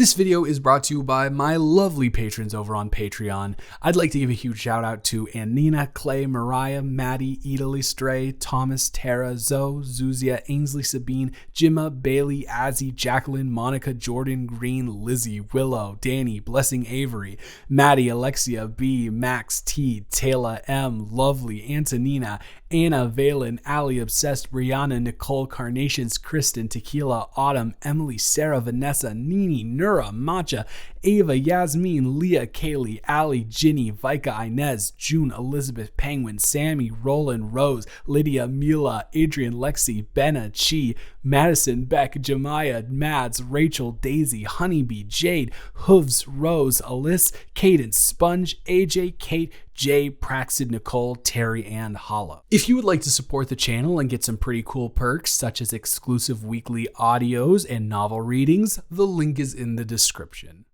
This video is brought to you by my lovely patrons over on Patreon. I'd like to give a huge shout out to Annina, Clay, Mariah, Maddie, Italy Stray, Thomas, Tara, Zoe, Zuzia, Ainsley, Sabine, Jimma, Bailey, Azzy, Jacqueline, Monica, Jordan, Green, Lizzie, Willow, Danny, Blessing Avery, Maddie, Alexia, B, Max, T, Taylor, M, Lovely, Antonina, Anna, Valen, Ali, Obsessed, Brianna, Nicole, Carnations, Kristen, Tequila, Autumn, Emily, Sarah, Vanessa, Nini, Nura, Matcha, Ava, Yasmin, Leah, Kaylee, Ali, Ginny, Vika, Inez, June, Elizabeth, Penguin, Sammy, Roland, Rose, Lydia, Mila, Adrian, Lexi, Benna, Chi, Madison, Beck, Jemiah, Mads, Rachel, Daisy, Honeybee, Jade, Hooves, Rose, Alyssa, Cadence, Sponge, AJ, Kate, Jay, Praxid, Nicole, Terry, and Holla. If you would like to support the channel and get some pretty cool perks such as exclusive weekly audios and novel readings, the link is in the description.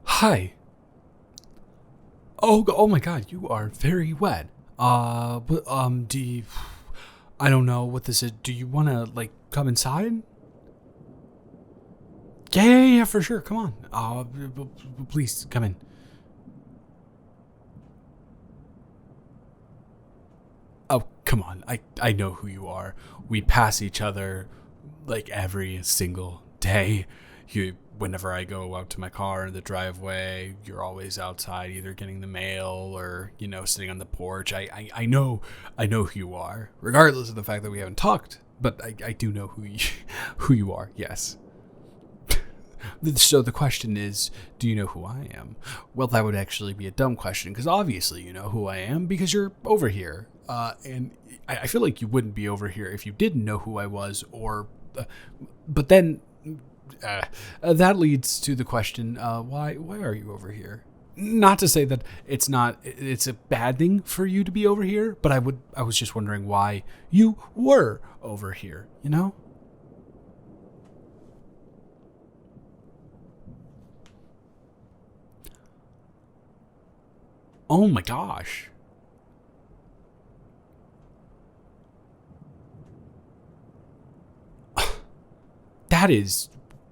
Hi. Oh my God, you are very wet. I don't know what this is. Do you want to come inside? Yeah, for sure. Come on. Please come in. Oh, come on. I know who you are. We pass each other every single day. Whenever I go out to my car in the driveway, you're always outside either getting the mail or, sitting on the porch. I know who you are, regardless of the fact that we haven't talked, but I do know who you are. Yes. So the question is, do you know who I am? Well, that would actually be a dumb question because obviously you know who I am because you're over here. And I feel like you wouldn't be over here if you didn't know who I was but then that leads to the question, why are you over here? Not to say that it's a bad thing for you to be over here, but I was just wondering why you were over here, Oh my gosh.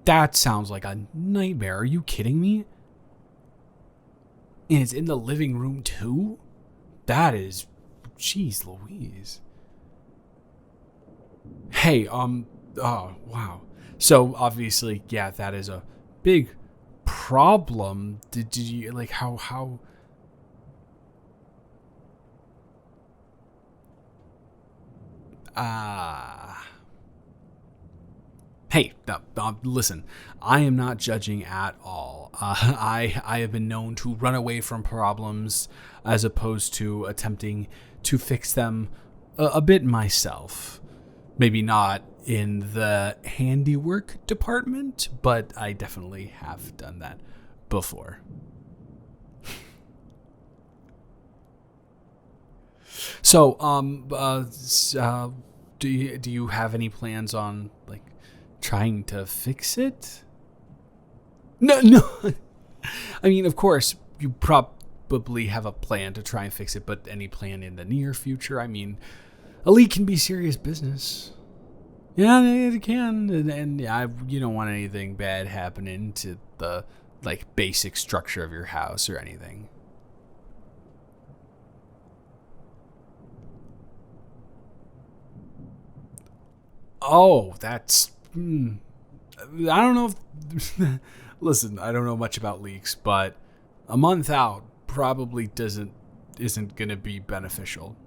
That sounds like a nightmare. Are you kidding me? And it's in the living room too? Jeez Louise. Hey, oh, wow. So obviously, yeah, that is a big problem. Did you, how... Hey, listen, I am not judging at all. I have been known to run away from problems as opposed to attempting to fix them a bit myself. Maybe not in the handiwork department, but I definitely have done that before. So, do you have any plans on trying to fix it? No. I mean, of course, you probably have a plan to try and fix it, but any plan in the near future? I mean, a leak can be serious business. Yeah, it can, and you don't want anything bad happening to the basic structure of your house or anything. Oh, that's... I don't know if... Listen, I don't know much about leaks, but a month out probably isn't going to be beneficial.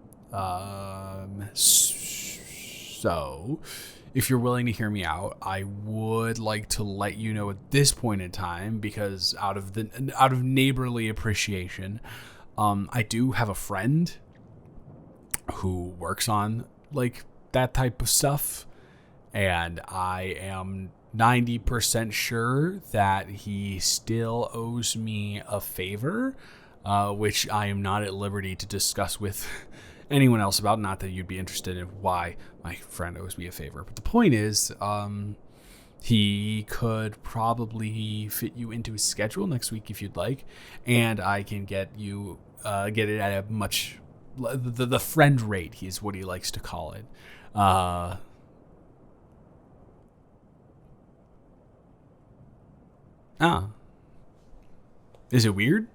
So, if you're willing to hear me out, I would like to let you know at this point in time, because out of neighborly appreciation, I do have a friend who works on that type of stuff. And I am 90% sure that he still owes me a favor, which I am not at liberty to discuss with anyone else about. Not that you'd be interested in why my friend owes me a favor. But the point is, he could probably fit you into his schedule next week if you'd like. And I can get it at a much... The friend rate is what he likes to call it. Ah. Is it weird?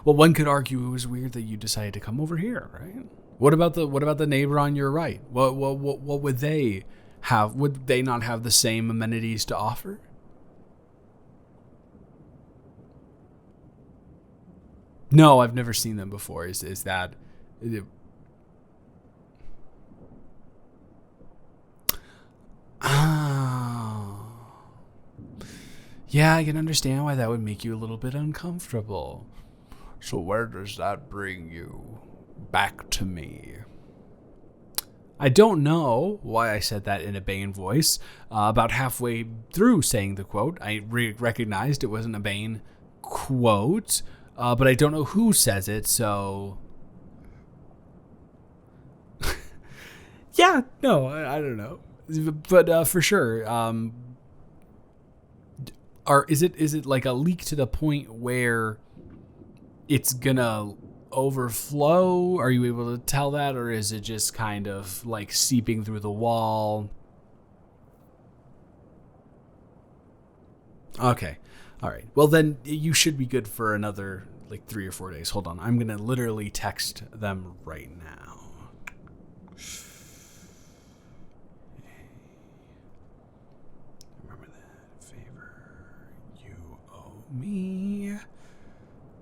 Well, one could argue it was weird that you decided to come over here, right? What about the neighbor on your right? What would they have? Would they not have the same amenities to offer? No, I've never seen them before. Is that? Oh. Yeah, I can understand why that would make you a little bit uncomfortable. So where does that bring you? Back to me. I don't know why I said that in a Bane voice. About halfway through saying the quote, I recognized it wasn't a Bane quote, but I don't know who says it, so... Yeah, no, I don't know. But for sure, is it like a leak to the point where it's gonna overflow? Are you able to tell that, or is it just kind of like seeping through the wall? Okay, all right. Well, then you should be good for another like 3 or 4 days. Hold on, I'm gonna literally text them right now. Remember that favor you owe me.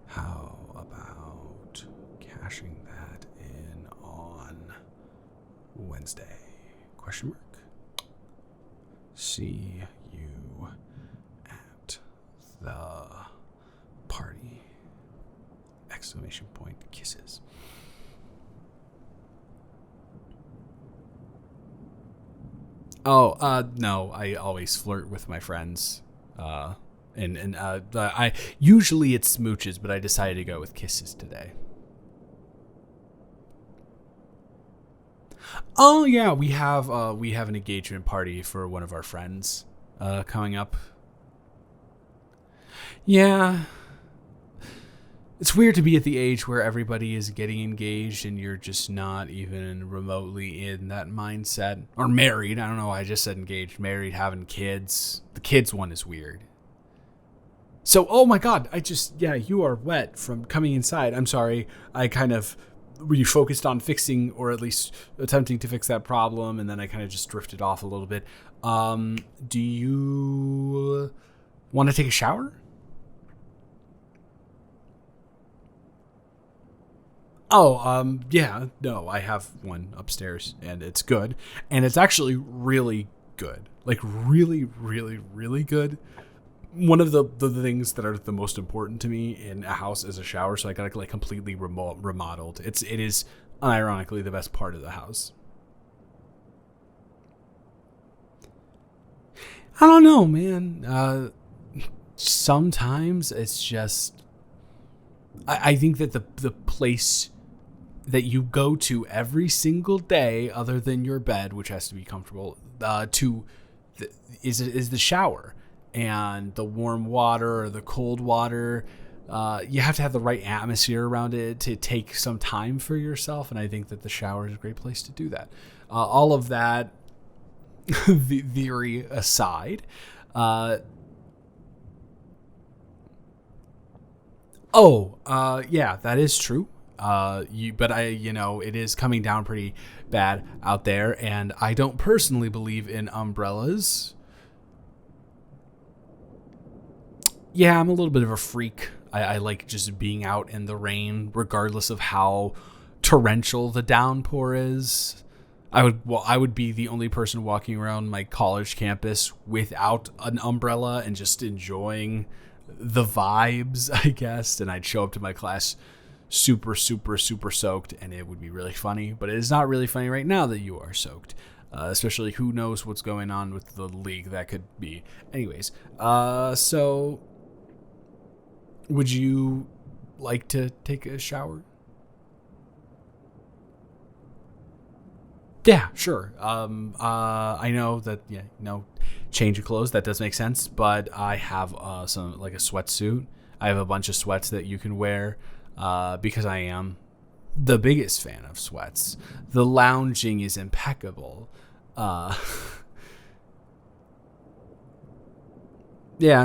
How about cashing that in on Wednesday? Question mark. See you at the party. Exclamation point. Kisses. Oh, no, I always flirt with my friends. I usually it's smooches, but I decided to go with kisses today. Oh yeah, we have an engagement party for one of our friends coming up. Yeah. It's weird to be at the age where everybody is getting engaged and you're just not even remotely in that mindset. Or married. I don't know why I just said engaged. Married, having kids. The kids one is weird. So, oh my God, you are wet from coming inside. I'm sorry. I kind of refocused on fixing, or at least attempting to fix that problem, and then I kind of just drifted off a little bit. Do you want to take a shower? Oh, yeah, no, I have one upstairs, and it's good. And it's actually really good. Like, really, really, really good. One of the things that are the most important to me in a house is a shower, so I got it like completely remodeled. It is unironically the best part of the house. I don't know, man. Sometimes it's just I think that the place that you go to every single day, other than your bed, which has to be comfortable, is the shower. And the warm water or the cold water, you have to have the right atmosphere around it to take some time for yourself. And I think that the shower is a great place to do that. All of that the theory aside, yeah, that is true. It is coming down pretty bad out there, and I don't personally believe in umbrellas. Yeah, I'm a little bit of a freak. I like just being out in the rain, regardless of how torrential the downpour is. I would be the only person walking around my college campus without an umbrella and just enjoying the vibes, I guess. And I'd show up to my class super, super, super soaked, and it would be really funny. But it is not really funny right now that you are soaked. Especially who knows what's going on with the league that could be. Anyways, so would you like to take a shower? Yeah, sure. I know that, change of clothes, that does make sense, but I have some, like a sweatsuit. I have a bunch of sweats that you can wear because I am the biggest fan of sweats. The lounging is impeccable. Yeah.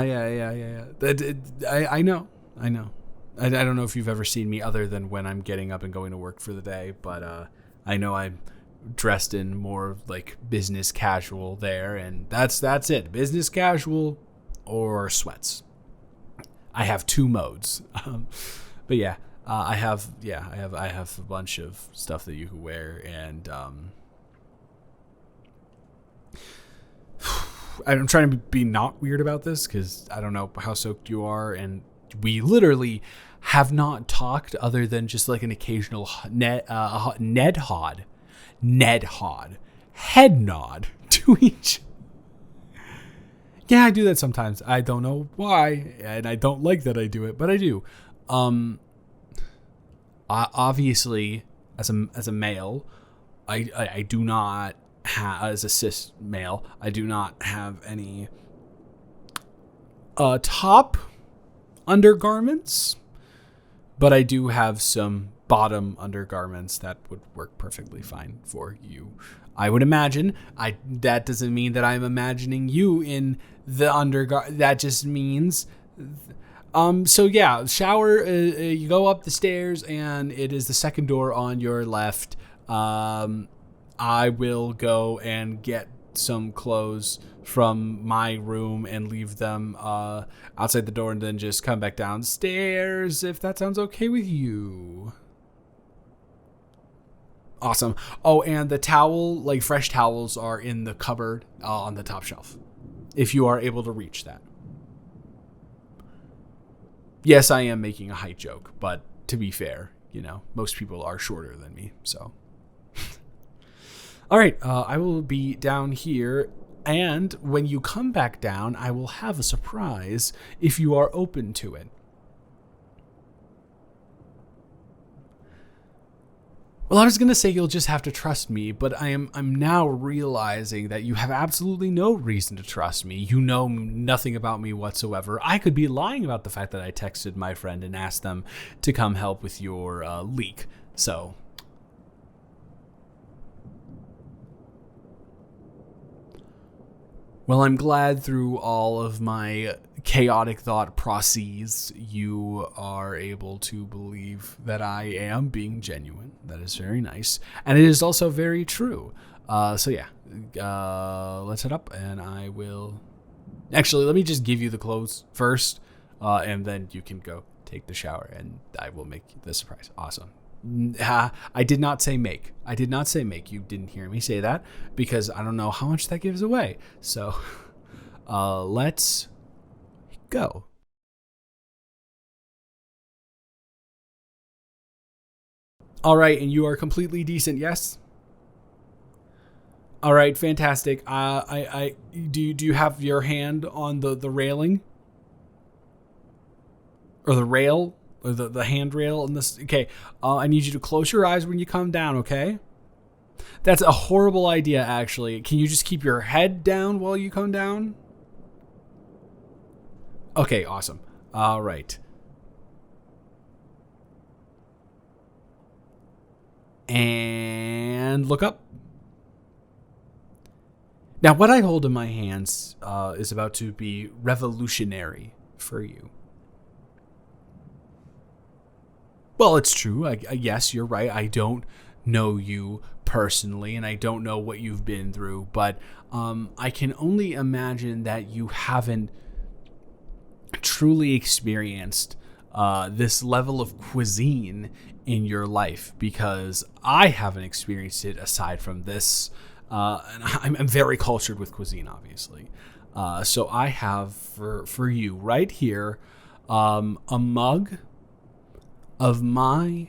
I know. I don't know if you've ever seen me other than when I'm getting up and going to work for the day, but I know I'm dressed in more like business casual there, and that's it. Business casual or sweats. I have two modes. But yeah, I have a bunch of stuff that you can wear, and I'm trying to be not weird about this because I don't know how soaked you are, and we literally have not talked other than just like an occasional head nod to each. Yeah, I do that sometimes. I don't know why, and I don't like that I do it, but I do. Obviously, as a male, I do not have, as a cis male, I do not have any top undergarments, but I do have some bottom undergarments that would work perfectly fine for you. I would imagine. That doesn't mean that I'm imagining you in the undergarment. That just means. So yeah, shower. You go up the stairs, and it is the second door on your left. I will go and get some clothes from my room and leave them outside the door, and then just come back downstairs if that sounds okay with you. Awesome. Oh, and the towel, like fresh towels, are in the cupboard on the top shelf, if you are able to reach that. Yes, I am making a height joke, but to be fair, most people are shorter than me, so. All right, I will be down here, and when you come back down, I will have a surprise if you are open to it. Well, I was going to say you'll just have to trust me, but I'm now realizing that you have absolutely no reason to trust me. You know nothing about me whatsoever. I could be lying about the fact that I texted my friend and asked them to come help with your leak. So, well, I'm glad through all of my chaotic thought processes, you are able to believe that I am being genuine. That is very nice. And it is also very true. So yeah, let's head up, and I will... Actually, let me just give you the clothes first, and then you can go take the shower, and I will make the surprise. Awesome. I did not say make. You didn't hear me say that because I don't know how much that gives away. So let's go. All right, and you are completely decent, yes? All right, fantastic. Do you have your hand on the railing? Or the rail? Or the handrail in this? Okay, I need you to close your eyes when you come down, okay? That's a horrible idea, actually. Can you just keep your head down while you come down? Okay, awesome. All right. And look up. Now, what I hold in my hands is about to be revolutionary for you. Well, it's true. Yes, you're right. I don't know you personally, and I don't know what you've been through, but I can only imagine that you haven't truly experienced this level of cuisine in your life, because I haven't experienced it aside from this. And I'm very cultured with cuisine, obviously. So I have for you right here a mug of my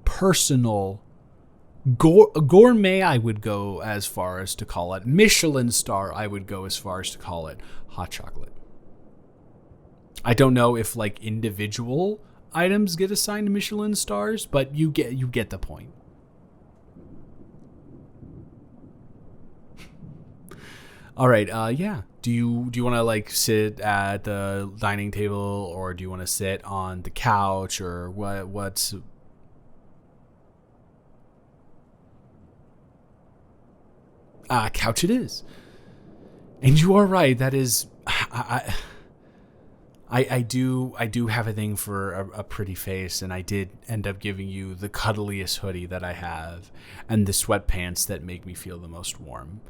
personal gourmet, I would go as far as to call it. Michelin star, I would go as far as to call it. Hot chocolate. I don't know if like individual items get assigned Michelin stars, but you get the point. All right, yeah. Do you want to like sit at the dining table, or do you want to sit on the couch, or what's couch it is. And you are right, that is I do have a thing for a pretty face, and I did end up giving you the cuddliest hoodie that I have and the sweatpants that make me feel the most warm.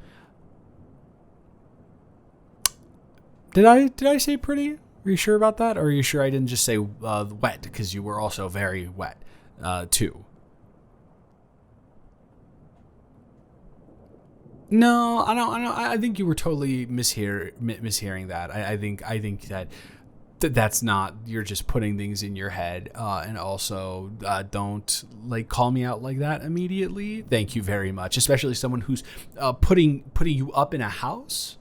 Did I say pretty? Are you sure about that? Or are you sure I didn't just say wet? Because you were also very wet, too. No, I don't. I think you were totally mishearing that. I think that that's not. You're just putting things in your head, and also don't like call me out like that immediately. Thank you very much, especially someone who's putting you up in a house.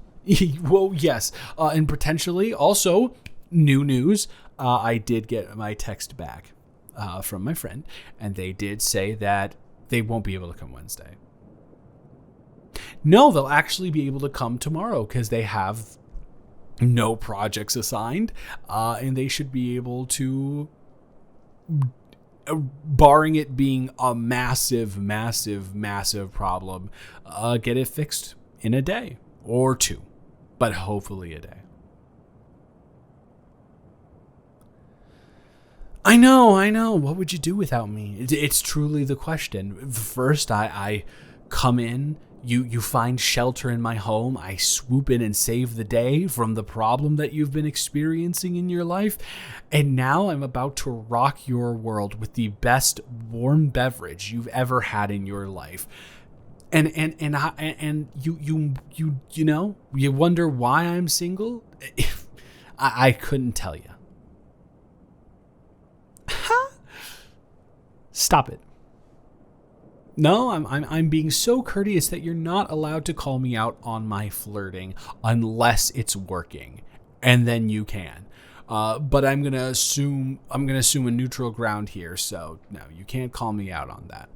Well, yes, and potentially also new news. I did get my text back from my friend, and they did say that they won't be able to come Wednesday. No, they'll actually be able to come tomorrow because they have no projects assigned, and they should be able to, barring it being a massive problem, get it fixed in a day or two, but hopefully a day. I know. What would you do without me? It's truly the question. First, I come in. You find shelter in my home. I swoop in and save the day from the problem that you've been experiencing in your life. And now I'm about to rock your world with the best warm beverage you've ever had in your life. And you know, you wonder why I'm single? I couldn't tell you. Stop it. No, I'm being so courteous that you're not allowed to call me out on my flirting unless it's working, and then you can. But I'm gonna assume a neutral ground here. So no, you can't call me out on that.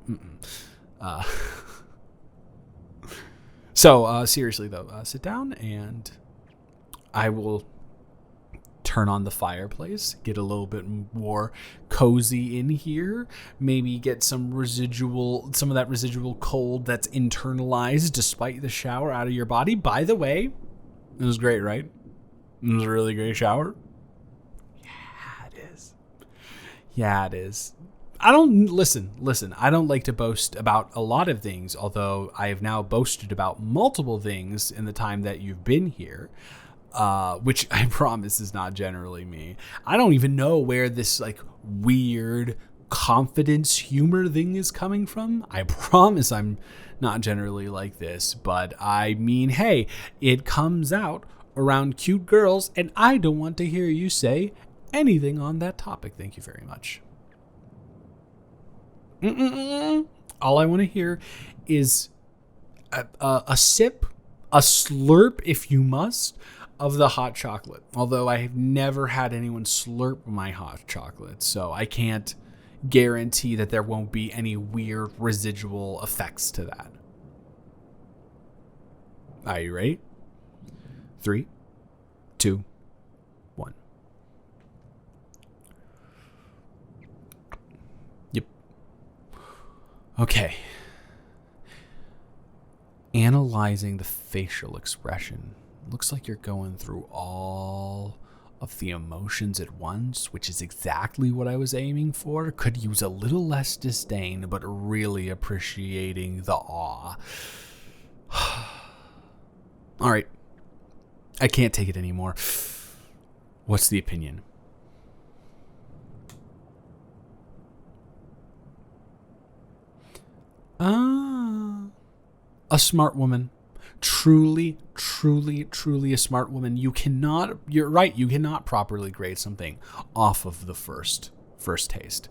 So seriously though, sit down and I will turn on the fireplace, get a little bit more cozy in here, maybe get some of that residual cold that's internalized despite the shower out of your body. By the way, it was great, right? It was a really great shower. Yeah, it is. I don't listen. I don't like to boast about a lot of things, although I have now boasted about multiple things in the time that you've been here. Which I promise is not generally me. I don't even know where this like weird confidence humor thing is coming from. I promise I'm not generally like this, but I mean, hey, it comes out around cute girls, and I don't want to hear you say anything on that topic. Thank you very much. All I want to hear is a sip, a slurp if you must, of the hot chocolate. Although I have never had anyone slurp my hot chocolate, so I can't guarantee that there won't be any weird residual effects to that. Are you ready? 3, 2, 1. Yep. Okay. Analyzing the facial expression. Looks like you're going through all of the emotions at once, which is exactly what I was aiming for. Could use a little less disdain, but really appreciating the awe. All right. I can't take it anymore. What's the opinion? A smart woman. Truly a smart woman. You're right, you cannot properly grade something off of the first taste.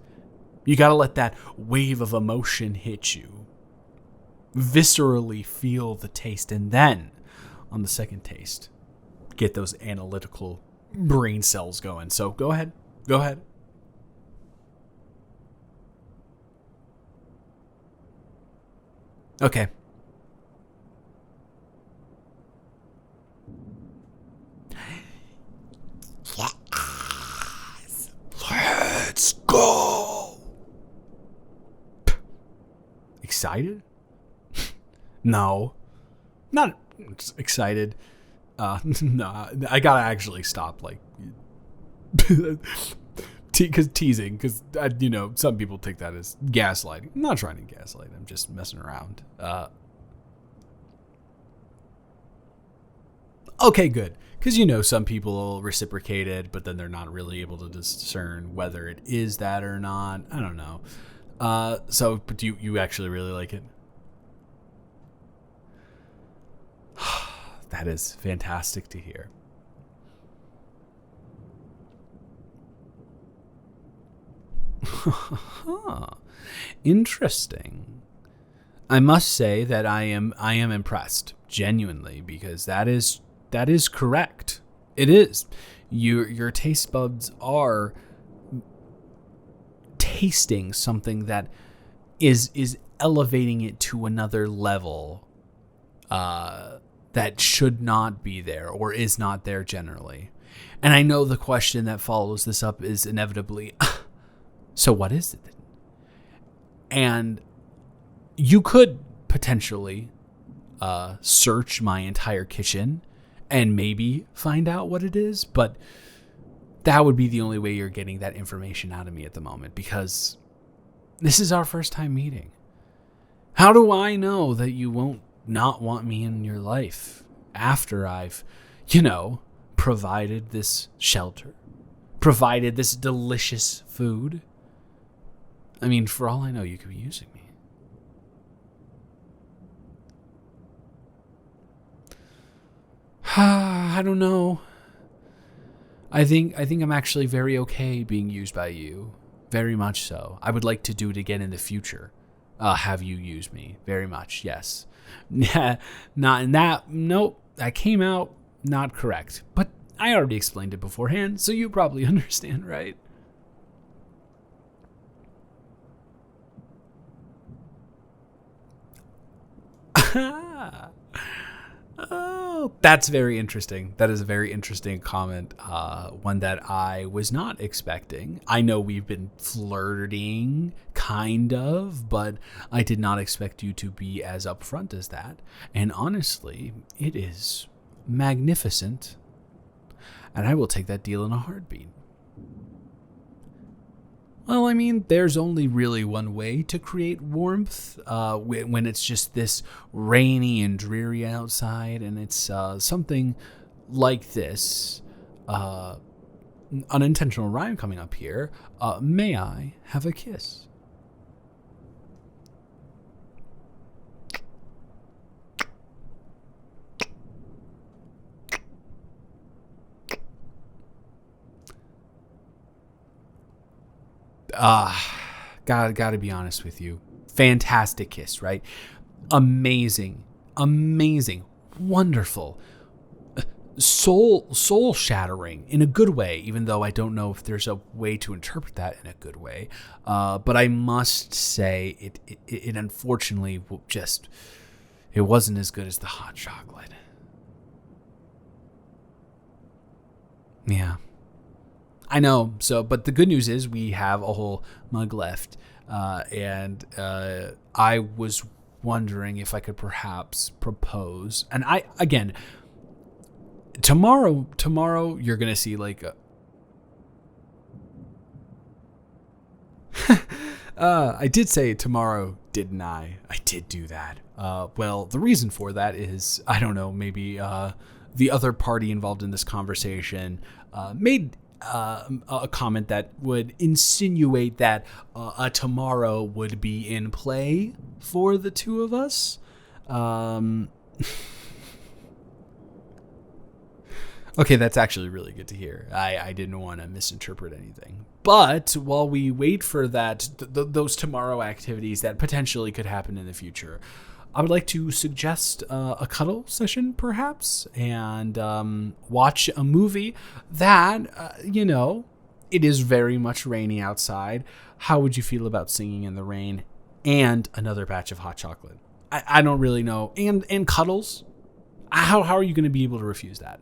You gotta let that wave of emotion hit you. Viscerally feel the taste, and then on the second taste, get those analytical brain cells going. So go ahead. Okay. Yes. Let's go. Excited? No. Not excited. No, I gotta actually stop. Like, Because teasing, because, some people take that as gaslighting. I'm not trying to gaslight. I'm just messing around. Okay, good. Because, some people reciprocate it, but then they're not really able to discern whether it is that or not. I don't know. But do you actually really like it? That is fantastic to hear. Interesting. I must say that I am impressed, genuinely, because that is correct. It is. Your taste buds are tasting something that is elevating it to another level that should not be there or is not there generally. And I know the question that follows this up is inevitably, so what is it? And you could potentially search my entire kitchen and maybe find out what it is, but that would be the only way you're getting that information out of me at the moment, because this is our first time meeting. How do I know that you won't not want me in your life after I've, provided this shelter, provided this delicious food? I mean, for all I know, you could be using me. I don't know. I think I'm actually very okay being used by you. Very much so. I would like to do it again in the future. Have you use me. Very much, yes. Not in that. Nope. That came out not correct. But I already explained it beforehand, so you probably understand, right? Oh, that's very interesting. That is a very interesting comment. One that I was not expecting. I know we've been flirting, kind of, but I did not expect you to be as upfront as that. And honestly, it is magnificent. And I will take that deal in a heartbeat. Well, I mean, there's only really one way to create warmth when it's just this rainy and dreary outside, and it's something like this. Unintentional rhyme coming up here. May I have a kiss? Gotta be honest with you. Fantastic kiss, right? Amazing, wonderful, soul shattering in a good way. Even though I don't know if there's a way to interpret that in a good way, but I must say it unfortunately it wasn't as good as the hot chocolate. Yeah. I know. But the good news is we have a whole mug left. And I was wondering if I could perhaps propose. And tomorrow you're going to see like I did say tomorrow, didn't I? I did do that. Well, the reason for that is, I don't know, maybe the other party involved in this conversation made a comment that would insinuate that a tomorrow would be in play for the two of us. Okay, that's actually really good to hear. I didn't want to misinterpret anything. But while we wait for that, those tomorrow activities that potentially could happen in the future, I would like to suggest a cuddle session, perhaps, and watch a movie that, it is very much rainy outside. How would you feel about singing in the rain and another batch of hot chocolate? I don't really know. And cuddles? How are you going to be able to refuse that?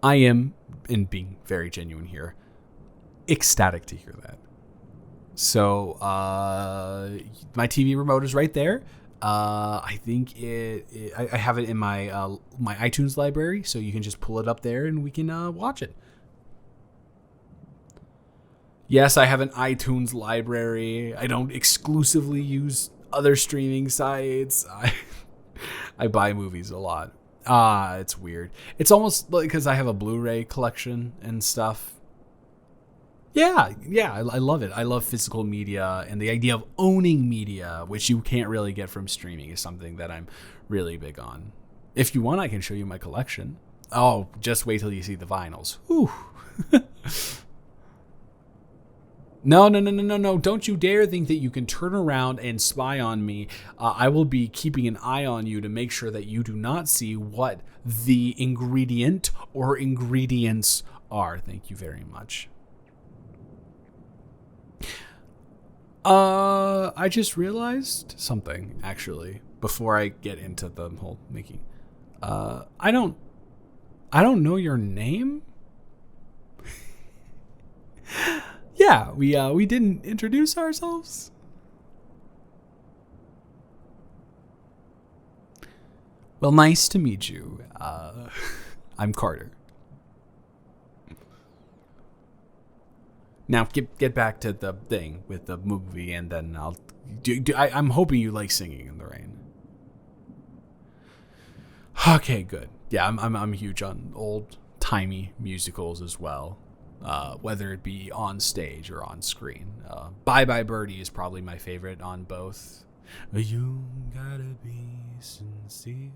I am, in being very genuine here, ecstatic to hear that. So my TV remote is right there. I think I have it in my my iTunes library, so you can just pull it up there and we can watch it. Yes, I have an iTunes library. I don't exclusively use other streaming sites. I buy movies a lot. It's weird. It's almost like because I have a Blu-ray collection and stuff. Yeah, I love it. I love physical media, and the idea of owning media, which you can't really get from streaming, is something that I'm really big on. If you want, I can show you my collection. Oh, just wait till you see the vinyls. Whew. No. Don't you dare think that you can turn around and spy on me. I will be keeping an eye on you to make sure that you do not see what the ingredient or ingredients are. Thank you very much. I just realized something, actually, before I get into the whole making. I don't know your name. Yeah, we didn't introduce ourselves. Well, nice to meet you. I'm Carter. Now get back to the thing with the movie, and then I'm hoping you like Singing in the Rain. Okay, good. Yeah, I'm huge on old timey musicals as well. Whether it be on stage or on screen. Bye Bye Birdie is probably my favorite on both. You gotta be sincere.